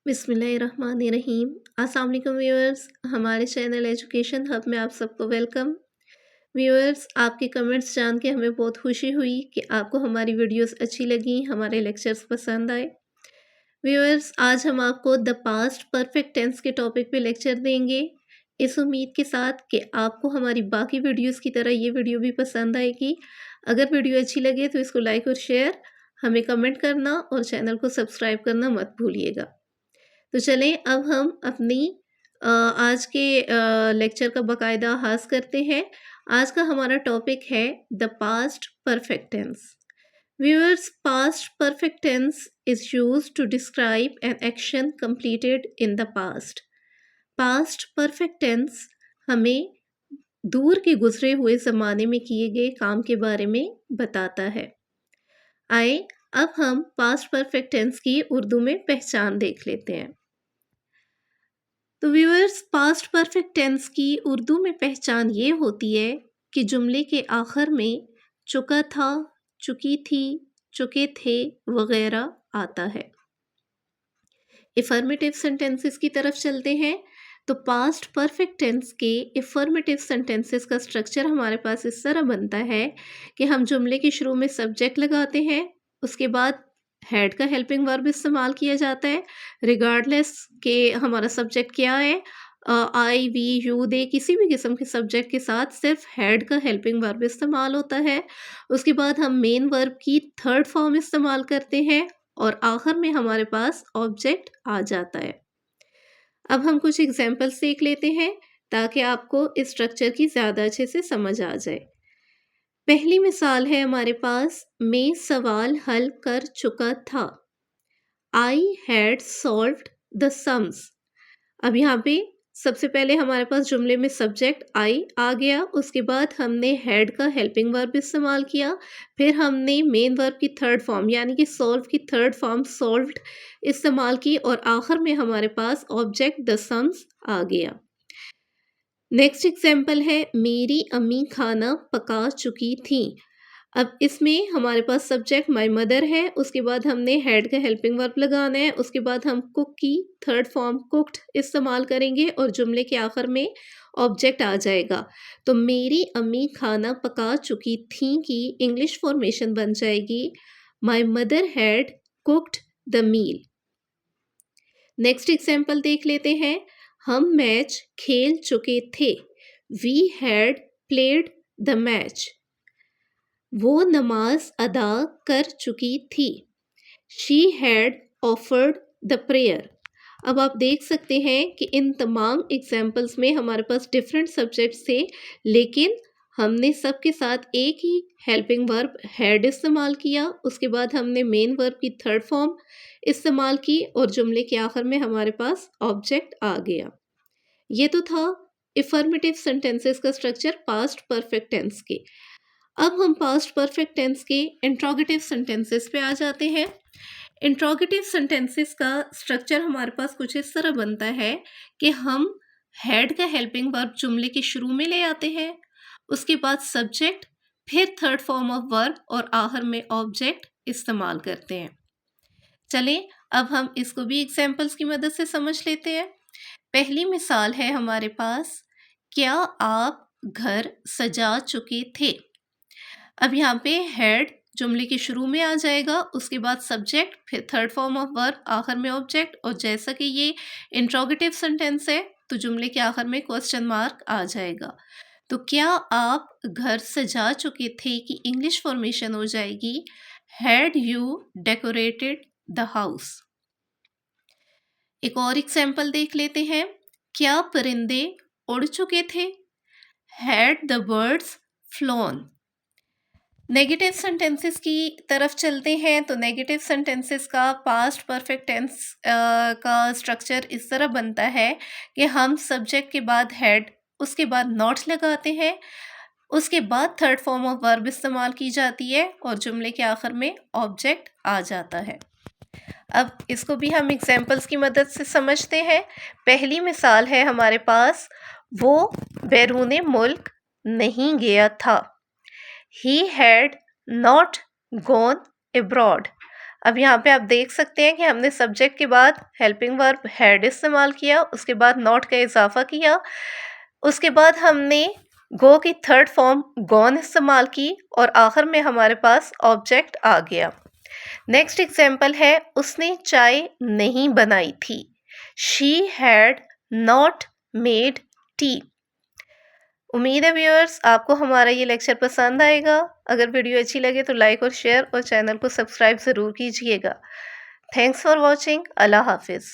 बिस्मिल्लाहिर्रहमानिर्रहीम। अस्सलाम वालेकुम व्यूअर्स, हमारे चैनल एजुकेशन हब में आप सबको वेलकम। व्यूअर्स, आपके कमेंट्स जान के हमें बहुत खुशी हुई कि आपको हमारी वीडियोस अच्छी लगी, हमारे लेक्चर्स पसंद आए। व्यूअर्स, आज हम आपको द पास्ट परफेक्ट टेंस के टॉपिक पे लेक्चर देंगे, इस उम्मीद के साथ कि आपको हमारी बाकी वीडियोस की तरह ये वीडियो भी पसंद आएगी। अगर वीडियो अच्छी लगे तो इसको लाइक और शेयर, हमें कमेंट करना और चैनल को सब्सक्राइब करना मत भूलिएगा। तो चलें अब हम अपनी आज के लेक्चर का बाकायदा आगाज़ करते हैं। आज का हमारा टॉपिक है the past perfect tense. Viewers, past perfect tense is used to describe an action completed in the past. Past perfect tense हमें दूर के गुजरे हुए ज़माने में किए गए काम के बारे में बताता है। आए अब हम पास्ट परफेक्ट टेंस की उर्दू में पहचान देख लेते हैं। तो व्यूअर्स, पास्ट परफेक्ट टेंस की उर्दू में पहचान ये होती है कि जुमले के आखिर में चुका था, चुकी थी, चुके थे वगैरह आता है। इफर्मेटिव सेंटेंसेस की तरफ चलते हैं तो पास्ट परफेक्ट टेंस के इफर्मेटिव सेंटेंसेस का स्ट्रक्चर हमारे पास इस तरह बनता है कि हम जुमले के शुरू में सब्जेक्ट लगाते हैं, उसके बाद हैड का हेल्पिंग वर्ब इस्तेमाल किया जाता है रिगार्डलेस के हमारा सब्जेक्ट क्या है। आई, वी, यू, दे किसी भी किस्म के सब्जेक्ट के साथ सिर्फ हैड का हेल्पिंग वर्ब इस्तेमाल होता है। उसके बाद हम मेन वर्ब की थर्ड फॉर्म इस्तेमाल करते हैं और आखिर में हमारे पास ऑब्जेक्ट आ जाता है। अब हम कुछ एग्जाम्पल्स देख लेते हैं ताकि आपको इस स्ट्रक्चर की ज़्यादा अच्छे से समझ आ जाए। पहली मिसाल है हमारे पास, मैं सवाल हल कर चुका था। I had solved the sums. अब यहाँ पे सबसे पहले हमारे पास जुमले में सब्जेक्ट आई आ गया, उसके बाद हमने हैड का हेल्पिंग वर्ब इस्तेमाल किया, फिर हमने मेन वर्ब की थर्ड फॉर्म यानी कि सॉल्व की थर्ड फॉर्म सॉल्व्ड इस्तेमाल की और आखिर में हमारे पास ऑब्जेक्ट द सम्स आ गया। नेक्स्ट एग्जाम्पल है, मेरी अम्मी खाना पका चुकी थी। अब इसमें हमारे पास सब्जेक्ट माय मदर है, उसके बाद हमने हैड का हेल्पिंग वर्ब लगाना है, उसके बाद हम कुक की थर्ड फॉर्म कुक्ड इस्तेमाल करेंगे और जुमले के आखिर में ऑब्जेक्ट आ जाएगा। तो मेरी अम्मी खाना पका चुकी थी की इंग्लिश फॉर्मेशन बन जाएगी my mother had cooked the meal. Next example देख लेते हैं, हम मैच खेल चुके थे। We had played the match. वो नमाज अदा कर चुकी थी। She had offered the prayer. अब आप देख सकते हैं कि इन तमाम एग्जाम्पल्स में हमारे पास डिफरेंट सब्जेक्ट्स थे, लेकिन हमने सबके साथ एक ही हेल्पिंग वर्ब हैड इस्तेमाल किया, उसके बाद हमने मेन वर्ब की थर्ड फॉर्म इस्तेमाल की और जुमले के आखिर में हमारे पास ऑब्जेक्ट आ गया। ये तो था इफर्मेटिव सेंटेंसेस का स्ट्रक्चर पास्ट परफेक्ट टेंस के। अब हम पास्ट परफेक्ट टेंस के इंट्रोगेटिव सेंटेंसेस पे आ जाते हैं। इंट्रोगेटिव सेंटेंसेस का स्ट्रक्चर हमारे पास कुछ इस तरह बनता है कि हम हैड का हेल्पिंग वर्ब जुमले के शुरू में ले आते हैं, उसके बाद सब्जेक्ट, फिर थर्ड फॉर्म ऑफ वर्ब और आखिर में ऑब्जेक्ट इस्तेमाल करते हैं। चलें अब हम इसको भी एग्जाम्पल्स की मदद से समझ लेते हैं। पहली मिसाल है हमारे पास, क्या आप घर सजा चुके थे। अब यहाँ पे हैड जुमले के शुरू में आ जाएगा, उसके बाद सब्जेक्ट, फिर थर्ड फॉर्म ऑफ वर्ब, आखिर में ऑब्जेक्ट। और जैसा कि ये इंट्रोगेटिव सेंटेंस है तो जुमले के आखिर में क्वेश्चन मार्क आ जाएगा। तो क्या आप घर सजा चुके थे की इंग्लिश फॉर्मेशन हो जाएगी had you decorated the house. एक और एग्जाम्पल देख लेते हैं, क्या परिंदे उड़ चुके थे। Had the birds phloem. Negative sentences की तरफ चलते हैं तो नेगेटिव सेंटेंसेस का पास्ट परफेक्ट टेंस का स्ट्रक्चर इस तरह बनता है कि हम सब्जेक्ट के बाद हैड, उसके बाद नॉट लगाते हैं, उसके बाद थर्ड फॉर्म ऑफ वर्ब इस्तेमाल की जाती है और जुमले के आखिर में ऑब्जेक्ट आ जाता है। अब इसको भी हम एग्जाम्पल्स की मदद से समझते हैं। पहली मिसाल है हमारे पास, वो बैरूने मुल्क नहीं गया था। He had not gone abroad. अब यहाँ पे आप देख सकते हैं कि हमने सब्जेक्ट के बाद हेल्पिंग वर्ब हैड इस्तेमाल किया, उसके बाद नॉट का इजाफा किया, उसके बाद हमने गो की थर्ड फॉर्म गॉन इस्तेमाल की और आखिर में हमारे पास ऑब्जेक्ट आ गया। नेक्स्ट एग्जाम्पल है, उसने चाय नहीं बनाई थी। She had not made tea. उम्मीद है व्यूअर्स आपको हमारा ये लेक्चर पसंद आएगा। अगर वीडियो अच्छी लगे तो लाइक और शेयर और चैनल को सब्सक्राइब ज़रूर कीजिएगा। Thanks for watching. अल्लाह हाफिज़।